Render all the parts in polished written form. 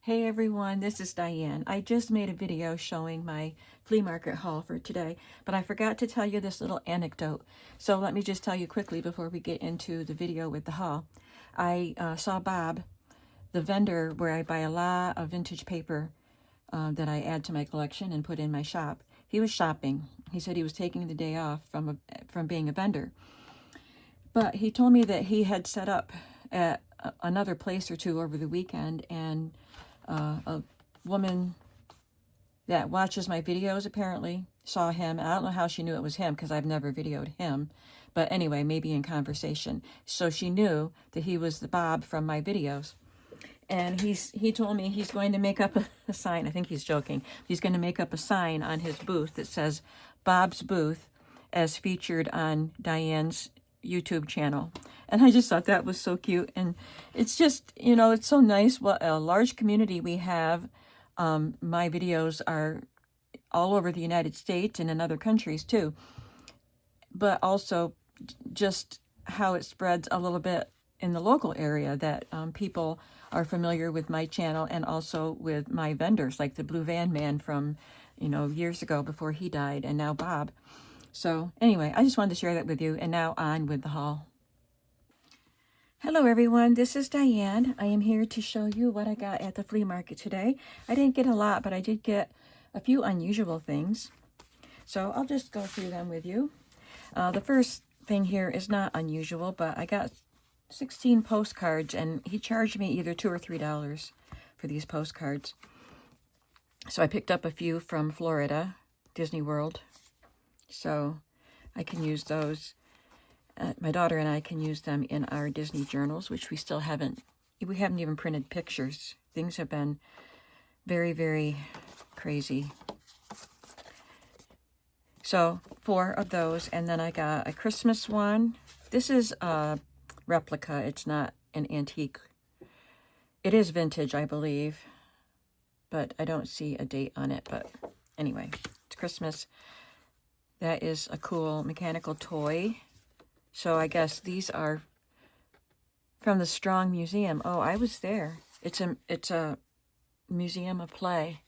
Hey everyone, this is Diane. I just made a video showing my flea market haul for today, but I forgot to tell you this little anecdote. So let me just tell you quickly before we get into the video with the haul. I saw Bob, the vendor where I buy a lot of vintage paper that I add to my collection and put in my shop. He was shopping. He said he was taking the day off from being a vendor. But he told me that he had set up at another place or two over the weekend, and a woman that watches my videos apparently saw him. I don't know how she knew it was him because I've never videoed him. But anyway, maybe in conversation. So she knew that he was the Bob from my videos. And he told me he's going to make up a sign. I think he's joking. He's going to make up a sign on his booth that says Bob's Booth as featured on Diane's YouTube channel. And I just thought that was so cute. And it's just, you know, it's so nice what a large community we have. My videos are all over the United States and in other countries too. But also just how it spreads a little bit in the local area, that people are familiar with my channel and also with my vendors, like the Blue Van Man from, you know, years ago before he died, and now Bob. So anyway, I just wanted to share that with you, and now on with the haul. Hello everyone, this is Diane. I am here to show you what I got at the flea market today. I didn't get a lot, but I did get a few unusual things. So I'll just go through them with you. The first thing here is not unusual, but I got 16 postcards, and he charged me either $2 or $3 for these postcards. So I picked up a few from Florida, Disney World. So I can use those. My daughter and I can use them in our Disney journals, which we haven't even printed pictures. Things have been very, very crazy. So 4 of those, and then I got a Christmas one. This is a replica. It's not an antique. It is vintage, I believe, but I don't see a date on it. But anyway, it's Christmas. That is a cool mechanical toy. So I guess these are from the Strong Museum. Oh, I was there. It's a museum of play.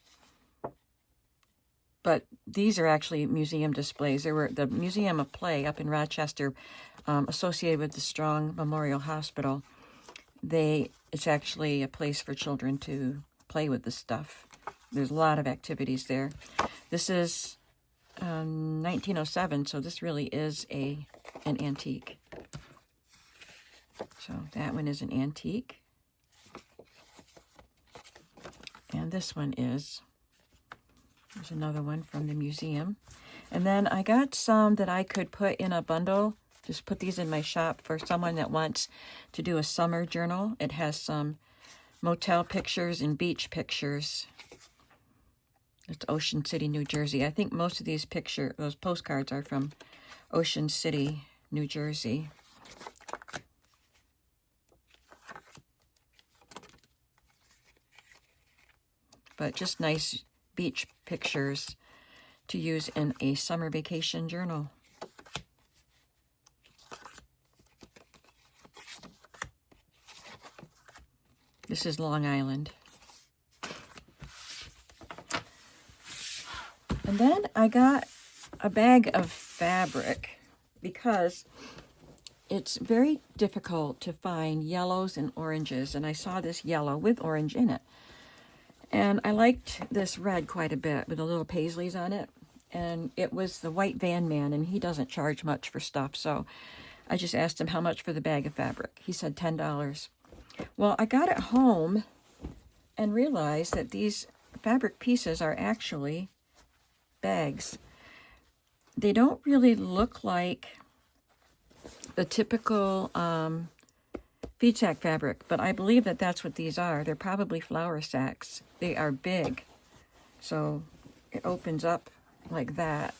But these are actually museum displays. They were the Museum of Play up in Rochester, associated with the Strong Memorial Hospital. It's actually a place for children to play with the stuff. There's a lot of activities there. This is 1907, so this really is an antique. So that one is an antique. And this one is. There's another one from the museum. And then I got some that I could put in a bundle. Just put these in my shop for someone that wants to do a summer journal. It has some motel pictures and beach pictures. It's Ocean City, New Jersey. I think most of those postcards are from Ocean City, New Jersey. But just nice beach pictures to use in a summer vacation journal. This is Long Island. And then I got a bag of fabric because it's very difficult to find yellows and oranges, and I saw this yellow with orange in it. And I liked this red quite a bit with the little paisleys on it. And it was the White Van Man, and he doesn't charge much for stuff. So I just asked him how much for the bag of fabric. He said $10. Well, I got it home and realized that these fabric pieces are actually bags. They don't really look like the typical feed sack fabric, but I believe that that's what these are. They're probably flour sacks. They are big. So it opens up like that.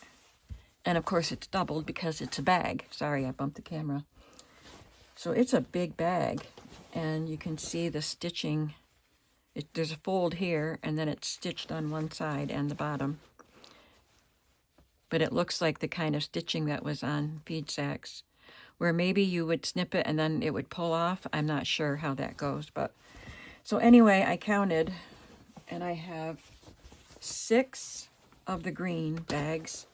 And of course it's doubled because it's a bag. Sorry, I bumped the camera. So it's a big bag, and you can see the stitching. There's a fold here, and then it's stitched on one side and the bottom. But it looks like the kind of stitching that was on feed sacks, where maybe you would snip it and then it would pull off. I'm not sure how that goes, but so anyway, I counted And I have 6 of the green bags.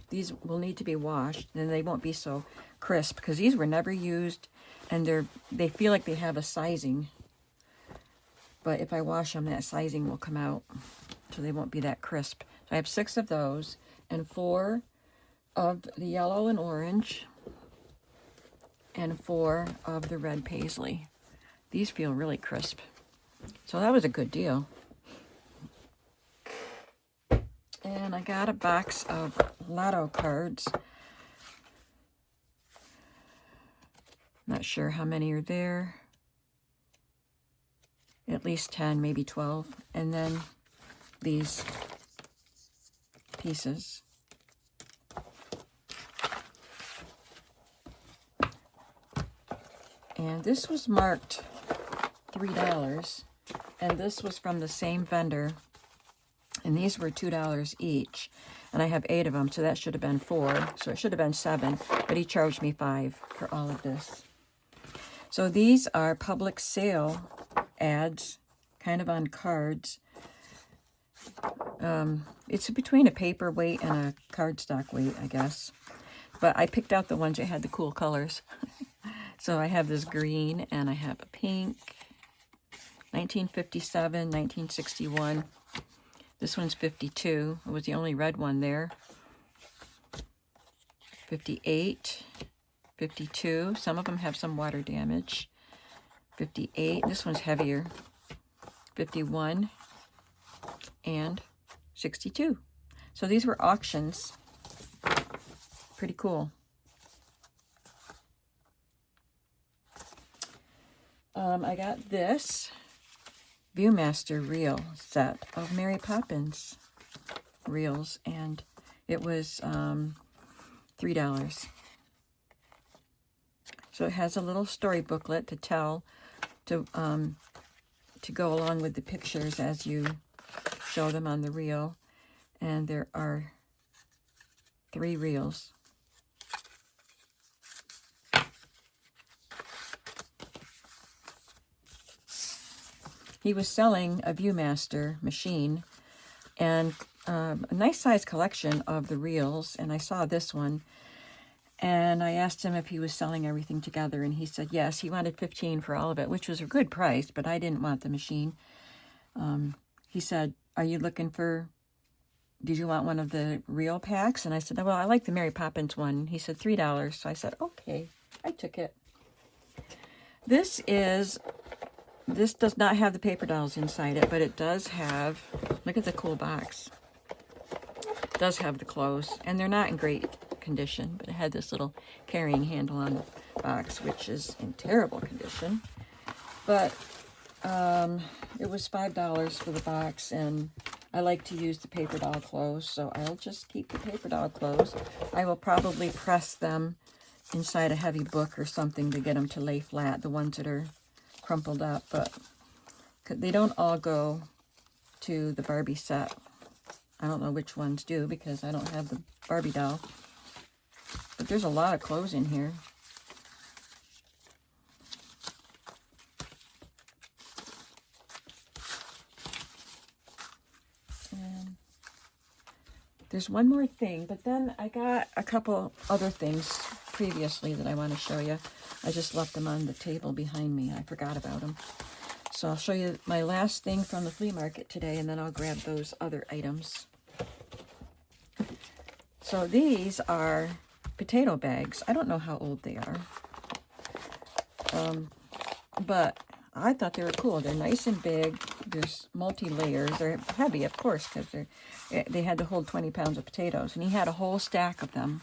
These will need to be washed, and they won't be so crisp because these were never used, and they feel like they have a sizing. But if I wash them, that sizing will come out, so they won't be that crisp. So I have 6 of those, and 4 of the yellow and orange, and 4 of the red paisley. These feel really crisp. So that was a good deal. And I got a box of lotto cards. Not sure how many are there. At least 10, maybe 12. And then these pieces. And this was marked $3. And this was from the same vendor. And these were $2 each. And I have 8 of them, so that should have been 4. So it should have been 7. But he charged me 5 for all of this. So these are public sale ads, kind of on cards. It's between a paperweight and a cardstock weight, I guess. But I picked out the ones that had the cool colors. So I have this green, and I have a pink, 1957, 1961. This one's 52. It was the only red one there. 58, 52. Some of them have some water damage. 58. This one's heavier. 51 and 62. So these were auctions. Pretty cool. I got this Viewmaster reel set of Mary Poppins reels, and it was $3. So it has a little story booklet to tell, to go along with the pictures as you show them on the reel, and there are 3 reels. He was selling a Viewmaster machine and a nice size collection of the reels, and I saw this one, and I asked him if he was selling everything together, and he said yes. He wanted $15 for all of it, which was a good price, but I didn't want the machine. He said, are you looking for, did you want one of the reel packs? And I said, well, I like the Mary Poppins one. He said $3, so I said, okay. I took it. This does not have the paper dolls inside it, but it does have, look at the cool box. It does have the clothes, and they're not in great condition, but it had this little carrying handle on the box, which is in terrible condition. But it was $5 for the box, and I like to use the paper doll clothes, so I'll just keep the paper doll clothes. I will probably press them inside a heavy book or something to get them to lay flat, the ones that are crumpled up, but they don't all go to the Barbie set. I don't know which ones do because I don't have the Barbie doll. But there's a lot of clothes in here. And there's one more thing, but then I got a couple other things previously that I want to show you. I just left them on the table behind me. I forgot about them. So I'll show you my last thing from the flea market today, and then I'll grab those other items. So these are potato bags. I don't know how old they are. But I thought they were cool. They're nice and big. There's multi-layers. They're heavy, of course, because they had to hold 20 pounds of potatoes. And he had a whole stack of them.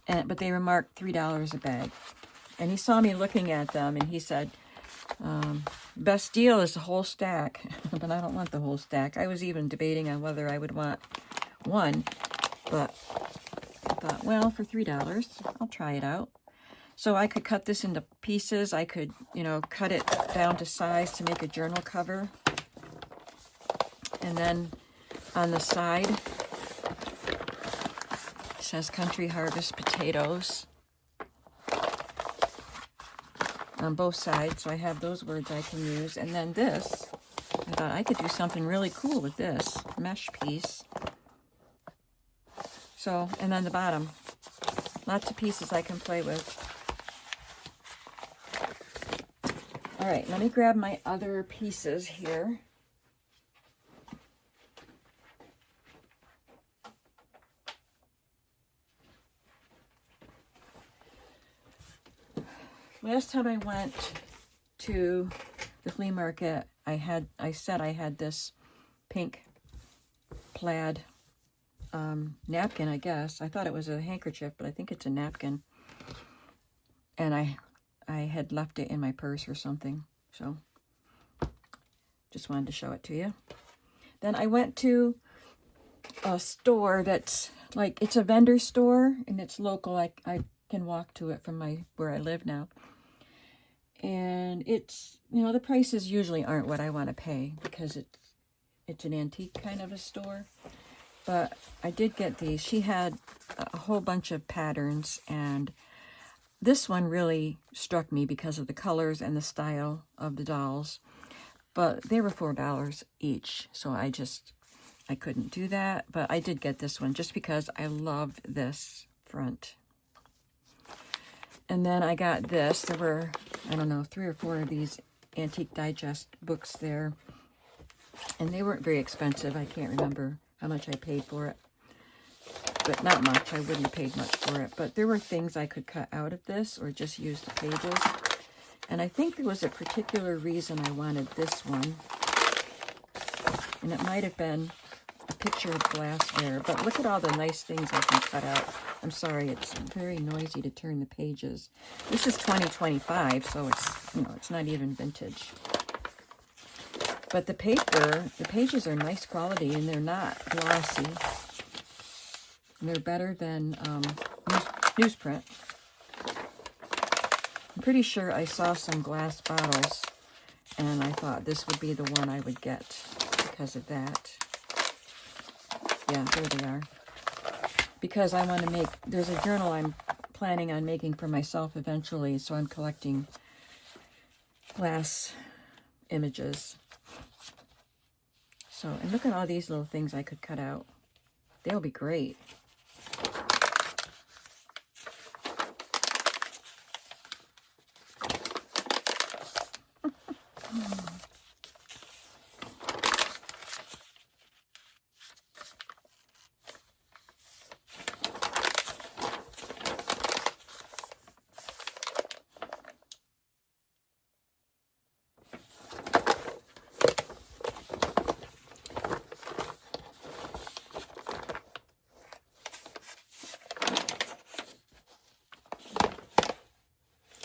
But they were marked $3 a bag. And he saw me looking at them, and he said, best deal is the whole stack. But I don't want the whole stack. I was even debating on whether I would want one. But I thought, well, for $3, I'll try it out. So I could cut this into pieces. I could, cut it down to size to make a journal cover. And then on the side, it says Country Harvest Potatoes. on both sides, so I have those words I can use. And then this, I thought I could do something really cool with this mesh piece. So, and then the bottom, lots of pieces I can play with. All right, let me grab my other pieces here. Last time I went to the flea market, I said I had this pink plaid napkin, I guess. I thought it was a handkerchief, but I think it's a napkin. And I had left it in my purse or something, so just wanted to show it to you. Then I went to a store that's like, it's a vendor store, and it's local. I can walk to it from where I live now. And it's, you know, the prices usually aren't what I want to pay because it's an antique kind of a store. But I did get these. She had a whole bunch of patterns, and this one really struck me because of the colors and the style of the dolls. But they were $4 each, so I couldn't do that. But I did get this one just because I love this front. And then I got this. There were, I don't know, 3 or 4 of these Antique Digest books there. And they weren't very expensive. I can't remember how much I paid for it. But not much. I wouldn't have paid much for it. But there were things I could cut out of this or just use the pages. And I think there was a particular reason I wanted this one. And it might have been a picture of glassware. But look at all the nice things I can cut out. I'm sorry, it's very noisy to turn the pages. This is 2025, so it's, you know, it's not even vintage. But the pages are nice quality, and they're not glossy. And they're better than newsprint. I'm pretty sure I saw some glass bottles, and I thought this would be the one I would get because of that. Yeah, there they are. Because I want to make, there's a journal I'm planning on making for myself eventually, so I'm collecting glass images. So, and look at all these little things I could cut out. They'll be great.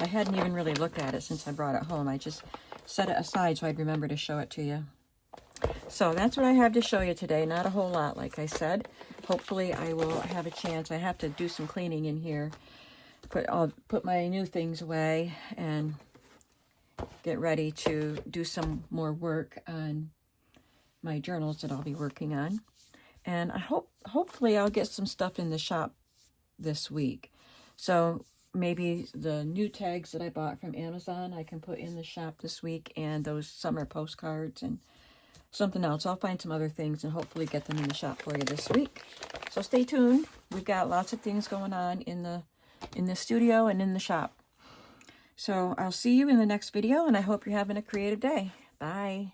I hadn't even really looked at it since I brought it home. I just set it aside so I'd remember to show it to you. So that's what I have to show you today. Not a whole lot, like I said. Hopefully I will have a chance. I have to do some cleaning in here. I'll put my new things away and get ready to do some more work on my journals that I'll be working on. And hopefully I'll get some stuff in the shop this week. So maybe the new tags that I bought from Amazon I can put in the shop this week, and those summer postcards and something else. I'll find some other things and hopefully get them in the shop for you this week. So stay tuned. We've got lots of things going on in the studio and in the shop. So I'll see you in the next video, and I hope you're having a creative day. Bye.